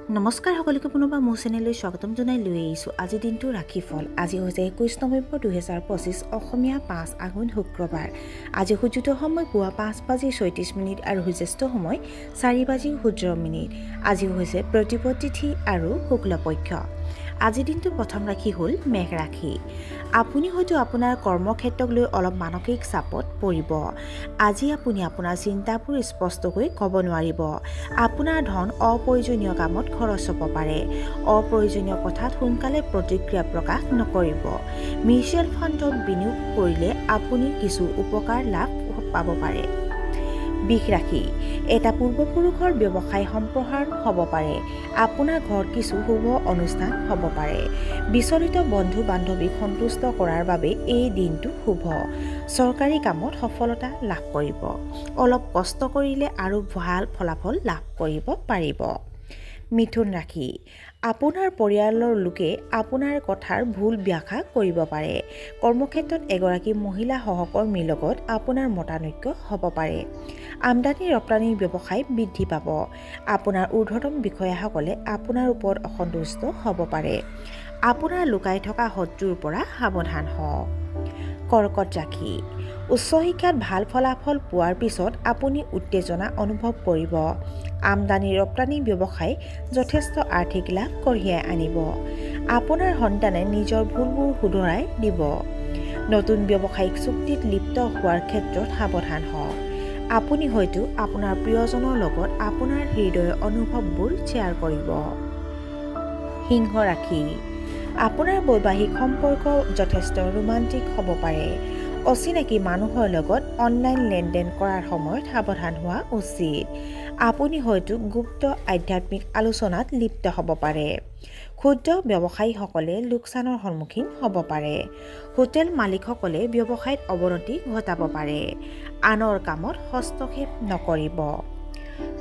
নমস্কাৰ সকলোকে পুনৰবাৰ মোৰ চেনেললৈ স্বাগতম জনাই লৈ আহিছোঁ আজি দিনটো ৰাশিফল। আজি হৈছে 21 নৱেম্বৰ 2025 অসমীয়া 5 আঘোণ শুক্ৰবাৰ। আজি সূৰ্যোদয় সময় পুৱা 5:36 আৰু সূৰ্যাস্ত সময় 4:17। আজি হৈছে প্ৰতিপদ তিথি আৰু শুক্লপক্ষ। আজি দিনটো প্ৰথম ৰাশি হ'ল মেঘ ৰাশি। আপুনি হয়তো আপোনাৰ কৰ্মক্ষেত্ৰক লৈ অলপ মানসিক চাপত পৰিব। আজি আপুনি আপোনাৰ চিন্তাবোৰ স্পষ্টকৈ ক'ব নোৱাৰিব। আপোনাৰ ধন অপ্ৰয়োজনীয় কামত খৰচ হ'ব পাৰে। অপ্ৰয়োজনীয় কথাত সোনকালে প্ৰতিক্ৰিয়া প্ৰকাশ নকৰিব। মিউচুৱেল ফাণ্ডত বিনিয়োগ কৰিলে আপুনি কিছু উপকাৰ লাভ পাব পাৰে। বৃষ ৰাশি। এটা পূৰ্বপুৰুষৰ ব্যৱসায় সম্প্ৰসাৰণ হ'ব পাৰে। আপোনাৰ ঘৰত কিছু শুভ অনুষ্ঠান হ'ব পাৰে। বিচলিত বন্ধু বান্ধৱীক সন্তুষ্ট কৰাৰ বাবে এই দিনটো শুভ। চৰকাৰী কামত সফলতা লাভ কৰিব। অলপ কষ্ট কৰিলে আৰু ভাল ফলাফল লাভ কৰিব পাৰিব। মিথুন ৰাশি। আপোনাৰ পৰিয়ালৰ লোকে আপোনাৰ কথাৰ ভুল ব্যাখ্যা কৰিব পাৰে। কৰ্মক্ষেত্ৰত এগৰাকী মহিলা সহকৰ্মীৰ লগত আপোনাৰ মতানৈক্য হ'ব পাৰে। আমদানি ৰপ্তানিৰ ব্যৱসায় বৃদ্ধি পাব। আপোনাৰ ঊৰ্ধ্বতম বিষয়াসকলে আপোনাৰ ওপৰত অসন্তুষ্ট হ'ব পাৰে। আপোনাৰ লুকাই থকা শত্ৰুৰ পৰা সাৱধান হওক। কৰ্কট ৰাশি। উচ্চ শিক্ষাত ভাল ফলাফল পোৱাৰ পিছত আপুনি উত্তেজনা অনুভৱ কৰিব। আমদানি ৰপ্তানি ব্যৱসায় যথেষ্ট আৰ্থিক লাভ কঢ়িয়াই আনিব। আপোনাৰ সন্তানে নিজৰ ভুলবোৰ শুধৰাই দিব। নতুন ব্যৱসায়িক চুক্তিত লিপ্ত হোৱাৰ ক্ষেত্ৰত সাৱধান হওক। আপুনি হয়তো আপোনাৰ প্ৰিয়জনৰ লগত আপোনাৰ হৃদয়ৰ অনুভৱবোৰ শ্বেয়াৰ কৰিব। সিংহ ৰাশি। আপোনাৰ বৈবাহিক সম্পৰ্ক যথেষ্ট ৰোমান্টিক হ'ব পাৰে। অচিনাকি মানুহৰ লগত অনলাইন লেনদেন কৰাৰ সময়ত সাৱধান হোৱা উচিত। আপুনি হয়তো গুপ্ত আধ্যাত্মিক আলোচনাত লিপ্ত হ'ব পাৰে। ক্ষুদ্ৰ ব্যৱসায়ীসকলে লোকচানৰ সন্মুখীন হ'ব পাৰে। হোটেল মালিকসকলে ব্যৱসায়ত অৱনতি ঘটাব পাৰে। আনৰ কামত হস্তক্ষেপ নকৰিব।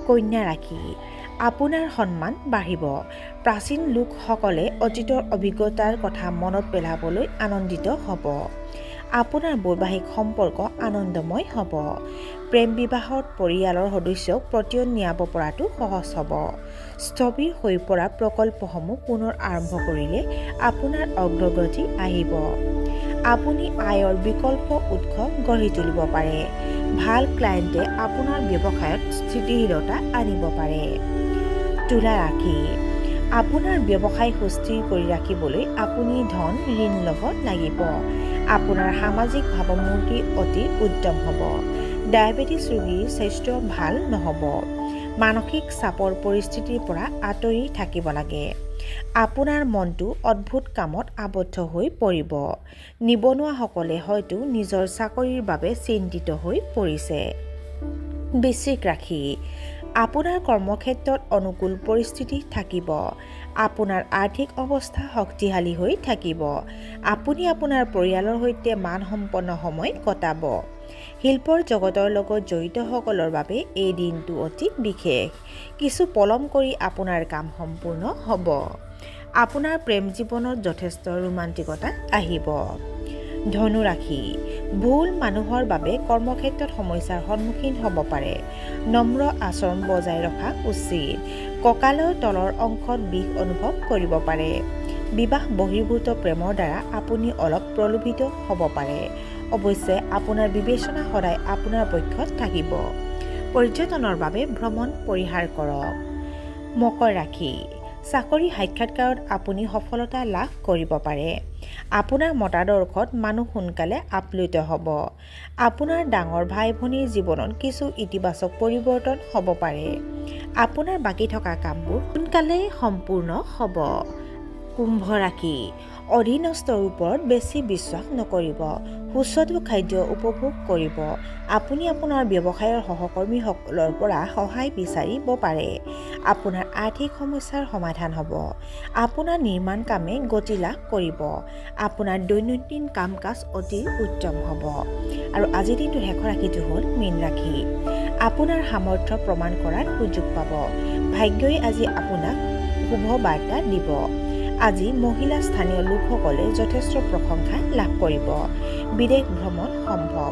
কন্যা ৰাশি। আপোনাৰ সন্মান বাঢ়িব। প্ৰাচীন লোকসকলে অতীতৰ অভিজ্ঞতাৰ কথা মনত পেলাবলৈ আনন্দিত হ'ব। আপোনাৰ বৈবাহিক সম্পৰ্ক আনন্দময় হ'ব। প্ৰেম বিবাহত পৰিয়ালৰ সদস্যক প্ৰতিশোধ নিয়াব পৰাটো সহজ হ'ব। স্থবিৰ হৈ পৰা প্ৰকল্পসমূহ পুনৰ আৰম্ভ কৰিলে আপোনাৰ অগ্ৰগতি আহিব। আপুনি আয়ৰ বিকল্প উৎস গঢ়ি তুলিব পাৰে। ভাল ক্লায়েণ্টে আপোনাৰ ব্যৱসায়ত স্থিতিশীলতা আনিব পাৰে। তুলা ৰাশি। আপোনাৰ ব্যৱসায় সুস্থিৰ কৰি ৰাখিবলৈ আপুনি ধন ঋণ ল'ব লাগিব। আপোনাৰ সামাজিক ভাৱমূৰ্তি অতি উত্তম হ'ব। ডায়েবেটিছ ৰোগীৰ স্বাস্থ্য ভাল নহ'ব। মানসিক চাপৰ পৰিস্থিতিৰ পৰা আঁতৰি থাকিব লাগে। আপোনাৰ মনটো অদ্ভুত কামত আবদ্ধ হৈ পৰিব। নিবনুৱাসকলে হয়তো নিজৰ চাকৰিৰ বাবে চিন্তিত হৈ পৰিছে। বৃশ্চিক ৰাশি। আপোনাৰ কৰ্মক্ষেত্ৰত অনুকূল পৰিস্থিতি থাকিব। আপোনাৰ আৰ্থিক অৱস্থা শক্তিশালী হৈ থাকিব। আপুনি আপোনাৰ পৰিয়ালৰ সৈতে মানসম্পন্ন সময় কটাব। শিল্পৰ জগতৰ লগত জড়িতসকলৰ বাবে এই দিনটো অতি বিশেষ। কিছু পলম কৰি আপোনাৰ কাম সম্পূৰ্ণ হ'ব। আপোনাৰ প্ৰেম জীৱনত যথেষ্ট ৰোমান্টিকতা আহিব। ধনু ৰাশি। ভুল মানুহৰ বাবে কৰ্মক্ষেত্ৰত সমস্যাৰ সন্মুখীন হ'ব পাৰে। নম্ৰ আচৰণ বজাই ৰখা উচিত। কঁকালৰ তলৰ অংশত বিষ অনুভৱ কৰিব পাৰে। বিবাহ বহিৰ্ভূত প্ৰেমৰ দ্বাৰা আপুনি অলপ প্ৰলোভিত হ'ব পাৰে। অৱশ্যে আপোনাৰ বিবেচনা সদায় আপোনাৰ পক্ষত থাকিব। পৰ্যটনৰ বাবে ভ্ৰমণ পৰিহাৰ কৰক। মকৰ ৰাশি। চাকৰি সাক্ষাৎকাৰত আপুনি সফলতা লাভ কৰিব পাৰে। আপোনাৰ মতাদৰ্শত মানুহ সোনকালে আপ্লুত হ'ব। আপোনাৰ ডাঙৰ ভাই ভনীৰ জীৱনত কিছু ইতিবাচক পৰিৱৰ্তন হ'ব পাৰে। আপোনাৰ বাকী থকা কামবোৰ সোনকালেই সম্পূৰ্ণ হ'ব। কুম্ভ ৰাশি। অধীনস্থৰ ওপৰত বেছি বিশ্বাস নকৰিব। সুস্বাদু খাদ্য উপভোগ কৰিব। আপুনি আপোনাৰ ব্যৱসায়ৰ সহকৰ্মীসকলৰ পৰা সহায় বিচাৰিব পাৰে। আপোনাৰ আৰ্থিক সমস্যাৰ সমাধান হ'ব। আপোনাৰ নিৰ্মাণ কামে গতি লাভ কৰিব। আপোনাৰ দৈনন্দিন কাম কাজ অতি উত্তম হ'ব। আৰু আজিৰ দিনটোৰ শেষৰ ৰাশিটো হ'ল মীন ৰাশি। আপোনাৰ সামৰ্থ্য প্ৰমাণ কৰাৰ সুযোগ পাব। ভাগ্যই আজি আপোনাক শুভ বাৰ্তা দিব। আজি মহিলা স্থানীয় লোকসকলে যথেষ্ট প্ৰশংসা লাভ কৰিব। বিদেশ ভ্ৰমণ সম্ভৱ।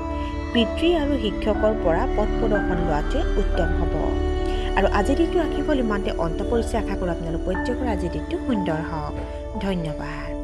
পিতৃ আৰু শিক্ষকৰ পৰা পথ প্ৰদৰ্শন লোৱাটোৱে উত্তম হ'ব। আৰু আজিৰ দিনটো ৰাশিফল ইমানতে অন্ত পৰিছে আশা কৰোঁ আপোনালোক প্ৰত্যেকৰ আজিৰ দিনটো সুন্দৰ হওক ধন্যবাদ